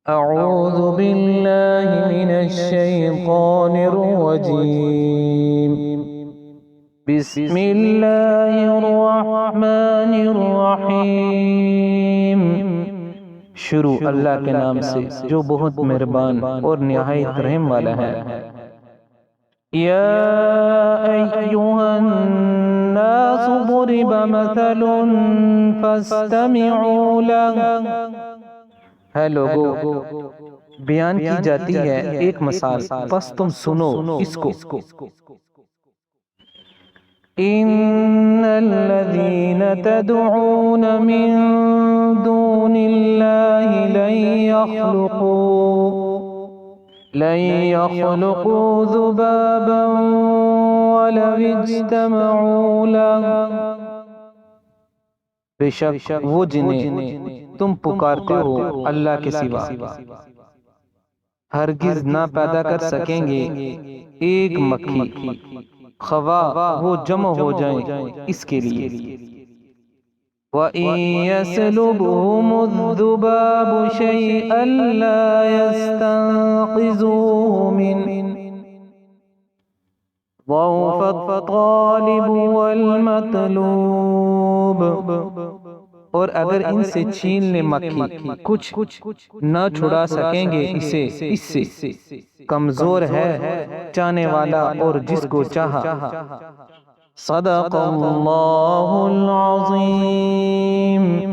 أعوذ بالله من الشيطان الرجيم. بسم الله الرحمن الرحیم. شروع اللہ کے نام سے جو بہت مہربان اور نہایت رحم والا ہے. یا ایھا الناس ضرب مثل فاستمعوا له. ہے لوگو، بیان کی جاتی ہے ایک مثال، پس تم سنو اس کو. ان الذین تدعون من دون اللہ لن يخلقوا ذبابا ولو اجتمعوا له. بے شک وہ جنہیں تم پکارتے ہو اللہ کے سوا ہرگز نہ پیدا کر سکیں گے ایک مکھی، خواہ وہ جمع ہو جائیں اس کے لیے. وَإِن يَسْلُبْهُمُ الذُّبَابُ شَيْئًا لَّا يَسْتَنقِذُوهُ مِنْهُ ضَعُفَ الطَّالِبُ وَالْمَطْلُوبُ. اور اگر ان سے چھین لے مکھی، کچھ نہ چھڑا سکیں گے اسے اس سے. کمزور ہے چاہنے والا اور جس کو چاہا. صدق اللہ العظیم.